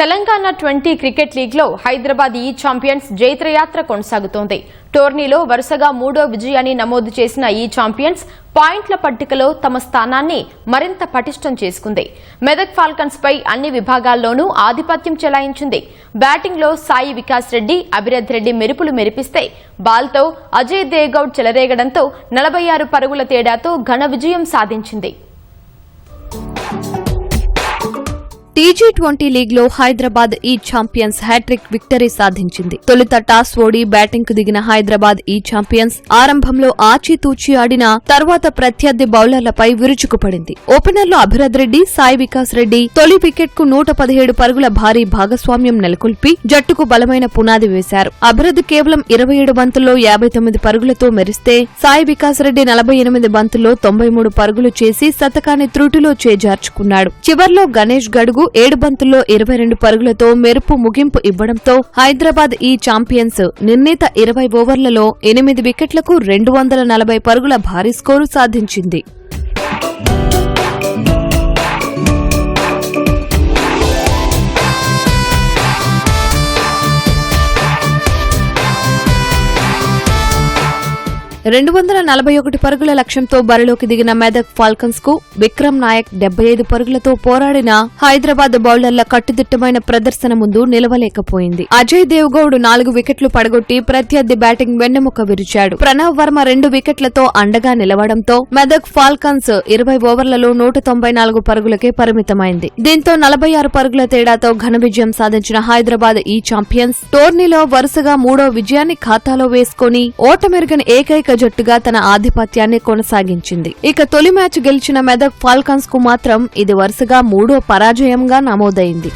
Telangana 20 cricket league లో హైదరాబాద్ ఈ champions జైత్రయాత్ర కొనసాగుతోంది. టోర్నీలో వరుసగా 3వ విజయాన్ని నమోదు చేసిన ఈ ఛాంపియన్స్ పాయింట్ల పట్టికలో తమ స్థానాన్ని మరింత పటిష్టం చేసుకుంది. మెదక్ ఫాల్కన్స్ పై అన్ని విభాగాల్లోనూ ఆధిపత్యం చెలాయించింది. బ్యాటింగ్ లో సాయి వికాస్ రెడ్డి, అభిరథ్ రెడ్డి మెరుపులు మెరిపిస్తే బాల్తో అజయ్ దేవ్గౌడ్ చెలరేగడంతో 46 పరుగుల తేడాతో ఘన విజయం సాధించింది. టీ20 లీగ్ లో హైదరాబాద్ ఈ ఛాంపియన్స్ హ్యాట్రిక్ విక్టరీ సాధించింది. తొలుత టాస్ ఓడి బ్యాటింగ్ కు దిగిన హైదరాబాద్ ఈ ఛాంపియన్స్ ఆరంభంలో ఆచితూచి ఆడిన తర్వాత ప్రత్యర్థి బౌలర్లపై విరుచుకుపడింది. ఓపెనర్లు అభిరథ్ రెడ్డి, సాయి వికాస్ రెడ్డి తొలి వికెట్ కు 117 పరుగుల భారీ భాగస్వామ్యం నెలకొల్పి జట్టుకు బలమైన పునాది వేశారు. అభిరథ్ కేవలం 27 బంతుల్లో 59 పరుగులతో మెరిస్తే సాయి వికాస్ రెడ్డి 48 బంతుల్లో 93 పరుగులు చేసి శతకాన్ని త్రుటిలో చేజార్చుకున్నాడు. చివర్లో గణేష్ గడుగు 7 బంతుల్లో 22 పరుగులతో మెరుపు ముగింపు ఇవ్వడంతో హైదరాబాద్ ఈ ఛాంపియన్స్ నిర్ణీత 20 ఓవర్లలో 8 వికెట్లకు 240 పరుగుల భారీ స్కోరు సాధించింది. $241 పరుగుల లక్ష్యంతో బరిలోకి దిగిన మెదక్ ఫాల్కన్స్ కు విక్రమ్ నాయక్ 75 పరుగులతో పోరాడిన హైదరాబాద్ బౌలర్ల కట్టుదిట్టమైన ప్రదర్శన ముందు నిలవలేకపోయింది. అజయ్ దేవ్గౌడ్ 4 వికెట్లు పడగొట్టి ప్రత్యర్థి బ్యాటింగ్ వెన్నెముక విరిచాడు. ప్రణవ్ వర్మ 2 వికెట్లతో అండగా నిలవడంతో మెదక్ ఫాల్కన్స్ 20 ఓవర్లలో 194 పరుగులకే పరిమితమైంది. దీంతో 46 పరుగుల తేడాతో ఘన విజయం సాధించిన హైదరాబాద్ ఈ ఛాంపియన్స్ టోర్నీలో వరుసగా 3వ విజయాన్ని ఖాతాలో వేసుకుని ఓటమెరుగని ఏకైక జట్టుగా తన ఆధిపత్యాన్ని కొనసాగించింది. ఇక తొలి మ్యాచ్ గెలిచిన మెదక్ ఫాల్కన్స్ కు మాత్రం ఇది వరుసగా 3వ పరాజయంగా నమోదైంది.